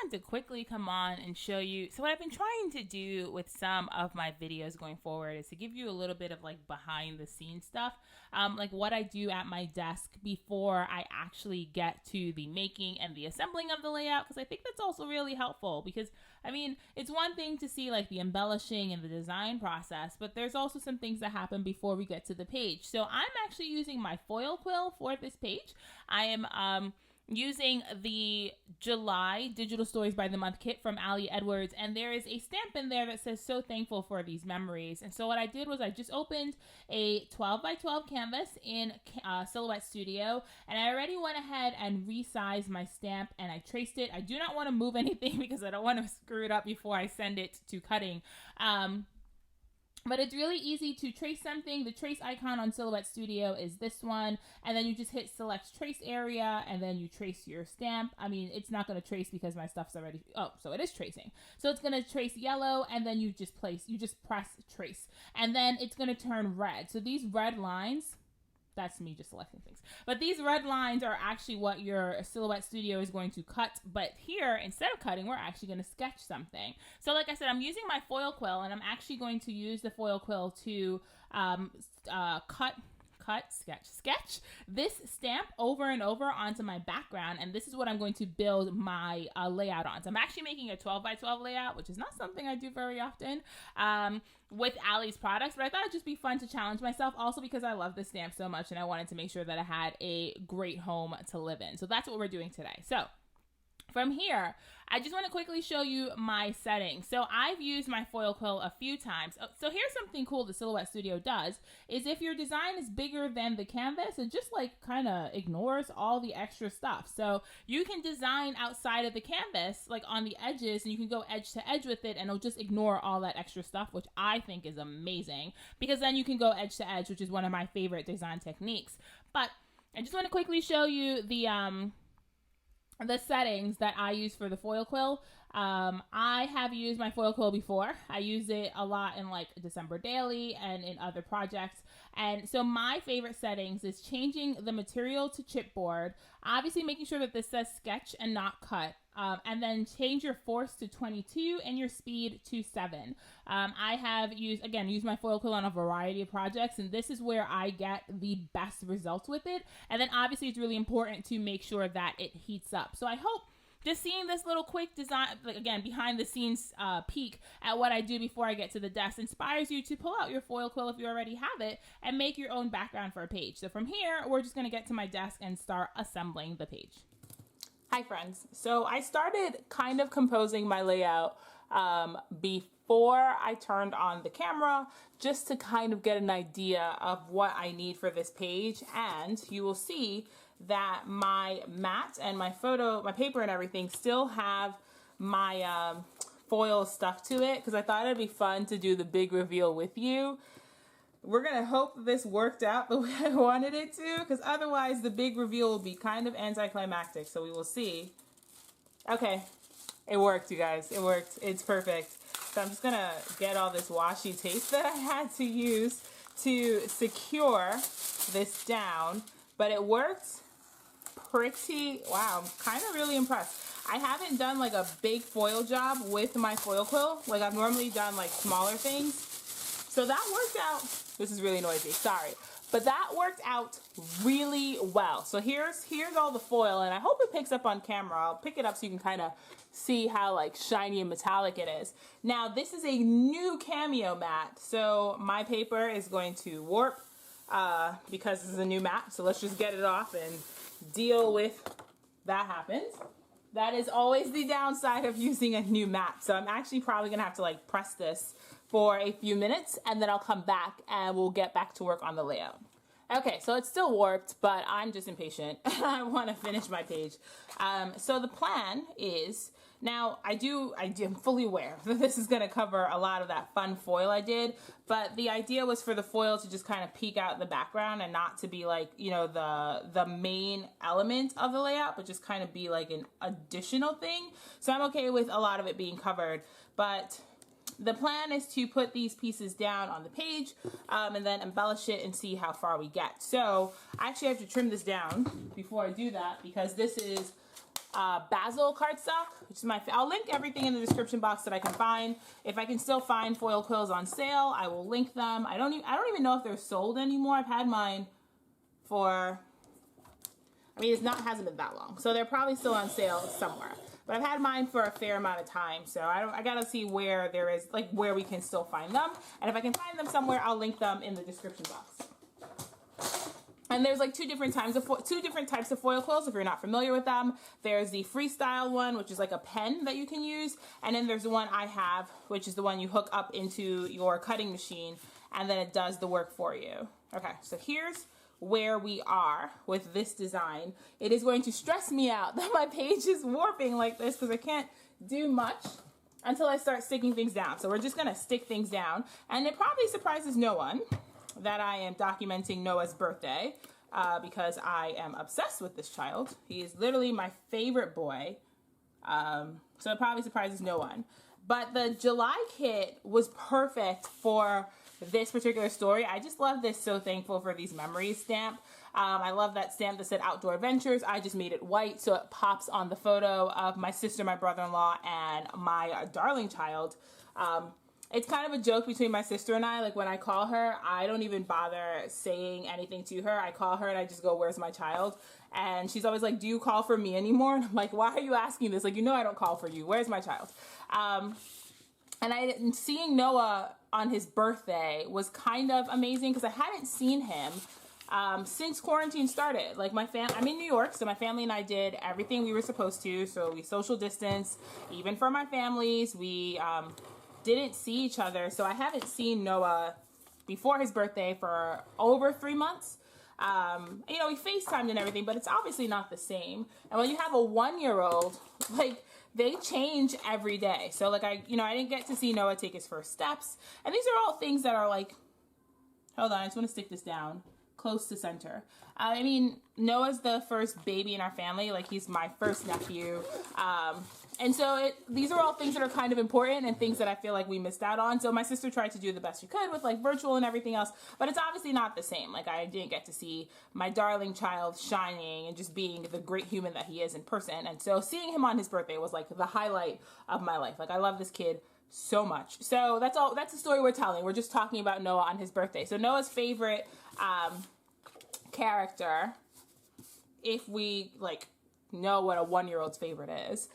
wanted to quickly come on and show you. So what I've been trying to do with some of my videos going forward is to give you a little bit of like behind the scenes stuff, like what I do at my desk before I actually get to the making and the assembling of the layout, because I think that's also really helpful. Because I mean, it's one thing to see like the embellishing and the design process, but there's also some things that happen before we get to the page. So I'm actually using my foil quill for this page. I am using the July Digital Stories by the Month kit from Ali Edwards, and there is a stamp in there that says "So thankful for these memories." And so what I did was I just opened a 12 by 12 canvas in Silhouette Studio, and I already went ahead and resized my stamp and I traced it. I do not want to move anything because I don't want to screw it up before I send it to cutting. But it's really easy to trace something. The trace icon on Silhouette Studio is this one, and then you just hit select trace area, and then you trace your stamp. I mean, it's not going to trace because my stuff's already, oh, so it is tracing. So it's going to trace yellow, and then you just press trace, and then it's going to turn red. So these red lines, that's me just selecting things. But these red lines are actually what your Silhouette Studio is going to cut. But here, instead of cutting, we're actually going to sketch something. So like I said, I'm using my foil quill, and I'm actually going to use the foil quill to sketch this stamp over and over onto my background, and this is what I'm going to build my layout on. So I'm actually making a 12 by 12 layout, which is not something I do very often with Ali's products, but I thought it'd just be fun to challenge myself, also because I love this stamp so much and I wanted to make sure that I had a great home to live in. So that's what we're doing today. So from here, I just want to quickly show you my settings. So I've used my foil quill a few times. So here's something cool the Silhouette Studio does, is if your design is bigger than the canvas, it just like kind of ignores all the extra stuff. So you can design outside of the canvas, like on the edges, and you can go edge to edge with it, and it'll just ignore all that extra stuff, which I think is amazing, because then you can go edge to edge, which is one of my favorite design techniques. But I just want to quickly show you the settings that I use for the foil quill. I have used my foil quill before. I use it a lot in like December Daily and in other projects. And so my favorite settings is changing the material to chipboard, obviously making sure that this says sketch and not cut, and then change your force to 22 and your speed to 7. I have used my foil quill on a variety of projects, and this is where I get the best results with it. And then obviously it's really important to make sure that it heats up. So I hope just seeing this little quick design, like again, behind the scenes peek at what I do before I get to the desk inspires you to pull out your foil quill if you already have it and make your own background for a page. So from here, we're just going to get to my desk and start assembling the page. Hi friends. So I started kind of composing my layout before I turned on the camera, just to kind of get an idea of what I need for this page. And you will see that my mat and my paper and everything still have my foil stuck to it, because I thought it'd be fun to do the big reveal with you. We're gonna hope this worked out the way I wanted it to, because otherwise the big reveal will be kind of anticlimactic, so we will see. Okay, it worked, you guys. It worked. It's perfect. So I'm just gonna get all this washi tape that I had to use to secure this down, but it worked pretty, wow, I'm kind of really impressed. I haven't done like a big foil job with my foil quill. Like I've normally done like smaller things. So that worked out. This is really noisy, sorry. But that worked out really well. So here's all the foil, and I hope it picks up on camera. I'll pick it up so you can kind of see how like shiny and metallic it is. Now this is a new Cameo mat, so my paper is going to warp because this is a new mat. So let's just get it off and deal with that happens. That is always the downside of using a new mat. So I'm actually probably gonna have to like press this for a few minutes, and then I'll come back and we'll get back to work on the layout. Okay, so it's still warped, but I'm just impatient. I want to finish my page. So the plan is, now I'm fully aware that this is going to cover a lot of that fun foil I did, but the idea was for the foil to just kind of peek out in the background and not to be like, you know, the main element of the layout, but just kind of be like an additional thing. So I'm okay with a lot of it being covered, but the plan is to put these pieces down on the page and then embellish it and see how far we get. So I actually have to trim this down before I do that, because this is basil cardstock, which is I'll link everything in the description box that I can find. If I can still find foil quills on sale, I will link them. I don't even know if they're sold anymore. I've had mine for, I mean, hasn't been that long, so they're probably still on sale somewhere. But I've had mine for a fair amount of time, so I gotta see where there is, like, where we can still find them. And if I can find them somewhere, I'll link them in the description box. And there's like two different types of foil quills if you're not familiar with them. There's the freestyle one, which is like a pen that you can use, and then there's the one I have, which is the one you hook up into your cutting machine, and then it does the work for you. Okay, so here's where we are with this design. It is going to stress me out that my page is warping like this because I can't do much until I start sticking things down. So we're just gonna stick things down, and it probably surprises no one that I am documenting Noah's birthday because I am obsessed with this child. He is literally my favorite boy, so it probably surprises no one. But the July kit was perfect for this particular story. I just love this So Thankful for These Memories stamp. I love that stamp that said Outdoor Adventures. I just made it white so it pops on the photo of my sister, my brother-in-law, and my darling child. It's kind of a joke between my sister and I. Like, when I call her, I don't even bother saying anything to her. I call her and I just go, "Where's my child?" And she's always like, "Do you call for me anymore?" And I'm like, "Why are you asking this? Like, you know I don't call for you. Where's my child?" And seeing Noah on his birthday was kind of amazing because I hadn't seen him since quarantine started. Like, I'm in New York, so my family and I did everything we were supposed to. So we social distance, even for my families. We didn't see each other, so I haven't seen Noah before his birthday for over 3 months. You know, we FaceTimed and everything, but it's obviously not the same. And when you have a 1-year-old, like, they change every day. So, like, I didn't get to see Noah take his first steps. And these are all things that are like, hold on, I just want to stick this down close to center. I mean, Noah's the first baby in our family. Like, he's my first nephew. And so these are all things that are kind of important and things that I feel like we missed out on. So my sister tried to do the best she could with, like, virtual and everything else, but it's obviously not the same. Like, I didn't get to see my darling child shining and just being the great human that he is in person. And so seeing him on his birthday was like the highlight of my life. Like, I love this kid so much. So that's the story we're telling. We're just talking about Noah on his birthday. So Noah's favorite character, if we, like, know what a 1-year-old's favorite is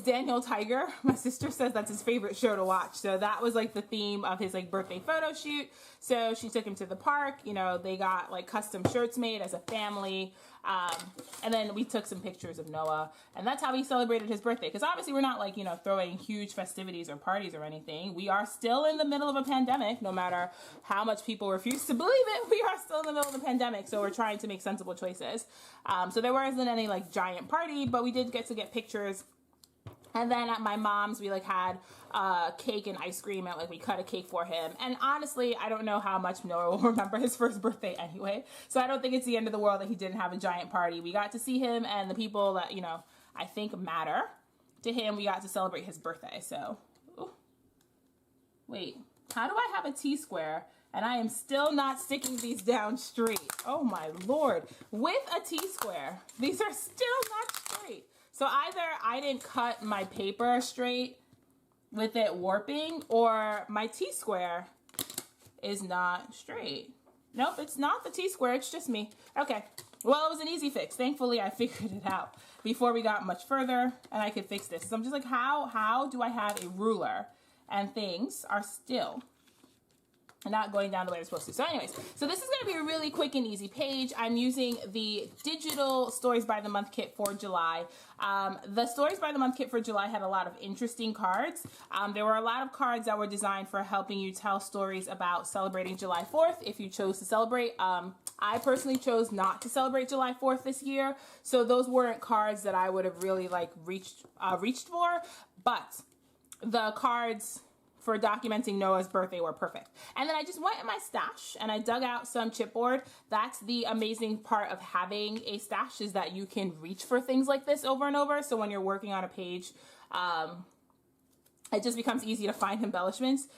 Daniel Tiger. My sister says that's his favorite show to watch. So that was, like, the theme of his, like, birthday photo shoot. So she took him to the park. You know, they got, like, custom shirts made as a family. And then we took some pictures of Noah, and that's how we celebrated his birthday. Because obviously we're not, like, you know, throwing huge festivities or parties or anything. We are still in the middle of a pandemic. No matter how much people refuse to believe it, we are still in the middle of the pandemic. So we're trying to make sensible choices. So there wasn't any, like, giant party, but we did get to get pictures. And then at my mom's, we, like, had cake and ice cream, and, like, we cut a cake for him. And honestly, I don't know how much Noah will remember his first birthday anyway. So I don't think it's the end of the world that he didn't have a giant party. We got to see him, and the people that, you know, I think matter to him, we got to celebrate his birthday. So, ooh. Wait, how do I have a T-square and I am still not sticking these down straight? Oh my Lord. With a T-square, these are still not straight. So either I didn't cut my paper straight with it warping, or my T-square is not straight. Nope, it's not the T-square, it's just me. Okay, well, it was an easy fix. Thankfully, I figured it out before we got much further, and I could fix this. So I'm just like, how do I have a ruler and things are still not going down the way they're supposed to? So anyways, so this is going to be a really quick and easy page. I'm using the digital Stories by the Month kit for July. The Stories by the Month kit for July had a lot of interesting cards. There were a lot of cards that were designed for helping you tell stories about celebrating July 4th if you chose to celebrate. I personally chose not to celebrate July 4th this year, so those weren't cards that I would have really, like, reached for, but the cards for documenting Noah's birthday were perfect. And then I just went in my stash and I dug out some chipboard. That's the amazing part of having a stash, is that you can reach for things like this over and over. So when you're working on a page, it just becomes easy to find embellishments.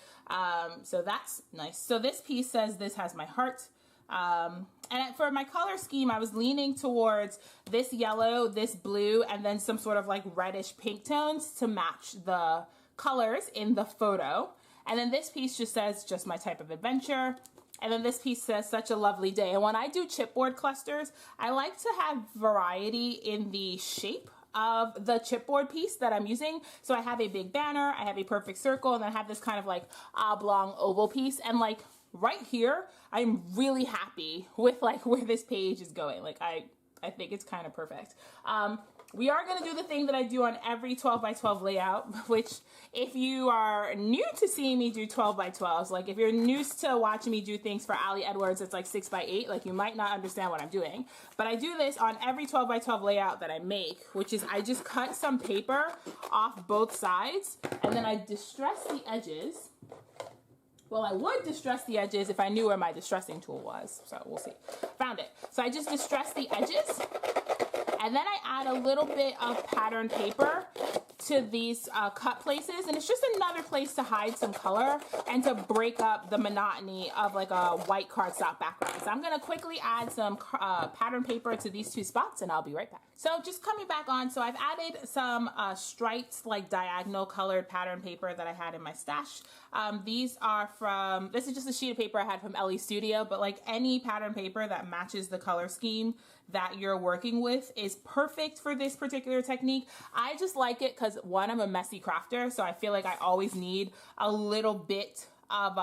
So that's nice. So this piece says, "This has my heart." And for my color scheme, I was leaning towards this yellow, this blue, and then some sort of like reddish pink tones to match the colors in the photo. And then this piece just says, just my type of adventure. And then this piece says, such a lovely day. And when I do chipboard clusters, I like to have variety in the shape of the chipboard piece that I'm using. So I have a big banner, I have a perfect circle, and then I have this kind of like oblong oval piece. And like right here, I'm really happy with like where this page is going. Like I think it's kind of perfect. We are going to do the thing that I do on every 12 by 12 layout, which if you are new to seeing me do 12 by 12s, like if you're new to watching me do things for Ali Edwards, it's like 6 by 8, like you might not understand what I'm doing. But I do this on every 12 by 12 layout that I make, which is I just cut some paper off both sides and then I distress the edges. Well, I would distress the edges if I knew where my distressing tool was. So we'll see. Found it. So I just distress the edges. And then I add a little bit of pattern paper to these cut places. And it's just another place to hide some color and to break up the monotony of like a white cardstock background. So I'm going to quickly add some pattern paper to these two spots and I'll be right back. So just coming back on, so I've added some striped like diagonal colored pattern paper that I had in my stash. These are from, this is just a sheet of paper I had from Ellie Studio, but like any pattern paper that matches the color scheme that you're working with is perfect for this particular technique. I just like it because one, I'm a messy crafter, so I feel like I always need a little bit of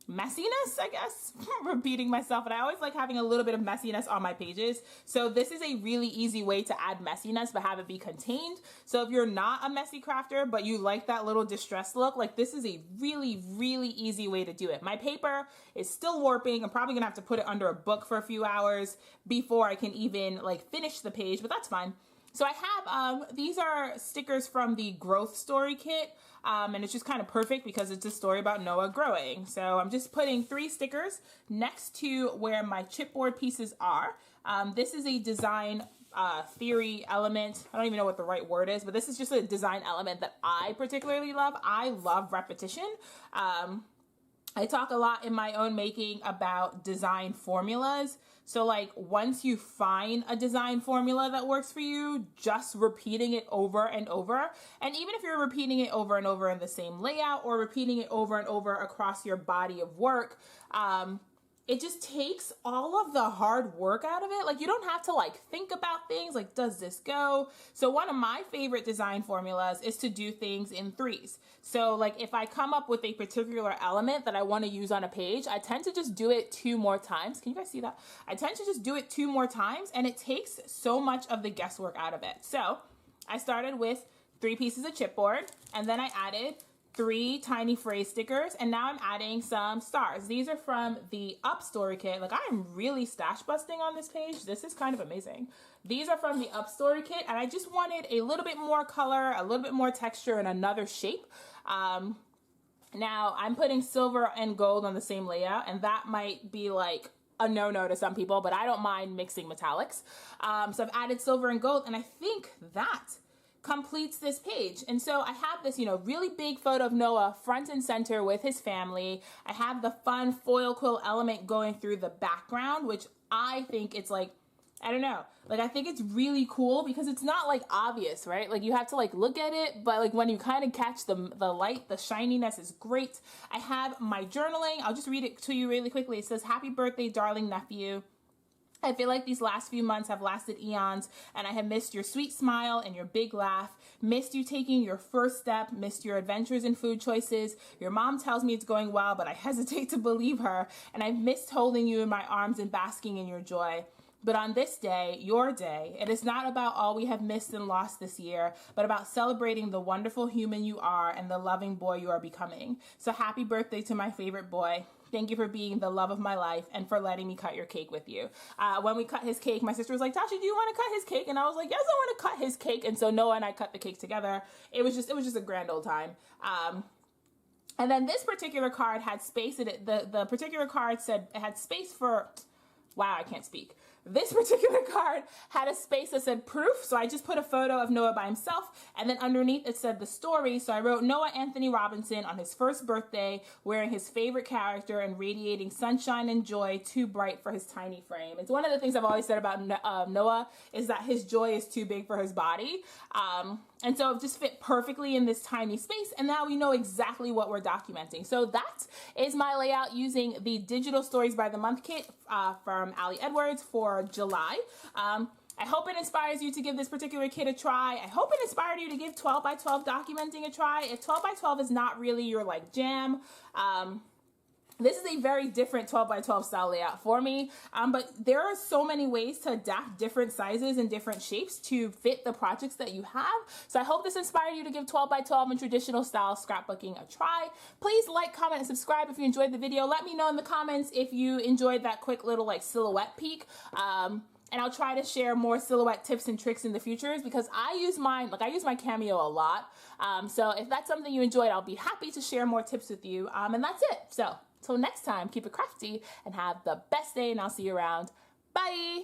messiness, I guess, repeating myself, and I always like having a little bit of messiness on my pages. So this is a really easy way to add messiness but have it be contained. So if you're not a messy crafter but you like that little distressed look, like this is a really, really easy way to do it. My paper is still warping. I'm probably gonna have to put it under a book for a few hours before I can even like finish the page, but that's fine. So I have, these are stickers from the Growth Story Kit, and it's just kind of perfect because it's a story about Noah growing. So I'm just putting 3 stickers next to where my chipboard pieces are. This is a design theory element. I don't even know what the right word is, but this is just a design element that I particularly love. I love repetition. I talk a lot in my own making about design formulas. So like once you find a design formula that works for you, just repeating it over and over. And even if you're repeating it over and over in the same layout or repeating it over and over across your body of work, it just takes all of the hard work out of it. Like you don't have to like think about things like, does this go? So one of my favorite design formulas is to do things in 3s. So like if I come up with a particular element that I want to use on a page, I tend to just do it 2 more times. Can you guys see that? I tend to just do it 2 more times and it takes so much of the guesswork out of it. So I started with 3 pieces of chipboard and then I added 3 tiny phrase stickers, and now I'm adding some stars. These are from the Up Story Kit. Like I am really stash busting on this page. This is kind of amazing. These are from the Up Story Kit, and I just wanted a little bit more color, a little bit more texture, and another shape. Now I'm putting silver and gold on the same layout, and that might be like a no-no to some people, but I don't mind mixing metallics. So I've added silver and gold, and I think that completes this page. And so I have this, you know, really big photo of Noah front and center with his family. I have the fun foil quill element going through the background, which I think it's like, I don't know, like I think it's really cool because it's not like obvious, right? Like you have to like look at it, but like when you kind of catch the light, the shininess is great. I have my journaling. I'll just read it to you really quickly. It says, "Happy birthday, darling nephew. I feel like these last few months have lasted eons, and I have missed your sweet smile and your big laugh, missed you taking your first step, missed your adventures and food choices. Your mom tells me it's going well, but I hesitate to believe her, and I've missed holding you in my arms and basking in your joy. But on this day, your day, it is not about all we have missed and lost this year, but about celebrating the wonderful human you are and the loving boy you are becoming. So happy birthday to my favorite boy. Thank you for being the love of my life and for letting me cut your cake with you." When we cut his cake, my sister was like, "Tasha, do you want to cut his cake?" And I was like, "Yes, I want to cut his cake." And so Noah and I cut the cake together. It was just a grand old time. And then this particular card had space in it. The particular card said it had space for, wow, I can't speak. This particular card had a space that said proof, so I just put a photo of Noah by himself, and then underneath it said the story, so I wrote Noah Anthony Robinson on his first birthday, wearing his favorite character and radiating sunshine and joy, too bright for his tiny frame. It's one of the things I've always said about Noah is that his joy is too big for his body, and so it just fit perfectly in this tiny space, and now we know exactly what we're documenting. So that is my layout using the Digital Stories by the Month kit from Ali Edwards for July. I hope it inspires you to give this particular kit a try. I hope it inspired you to give 12 by 12 documenting a try. If 12 by 12 is not really your like jam, this is a very different 12 by 12 style layout for me, but there are so many ways to adapt different sizes and different shapes to fit the projects that you have. So I hope this inspired you to give 12 by 12 and traditional style scrapbooking a try. Please like, comment, and subscribe if you enjoyed the video. Let me know in the comments if you enjoyed that quick little like silhouette peek. And I'll try to share more silhouette tips and tricks in the futures because I use mine, like I use my Cameo a lot. So if that's something you enjoyed, I'll be happy to share more tips with you. And that's it. So till next time, keep it crafty and have the best day, and I'll see you around. Bye.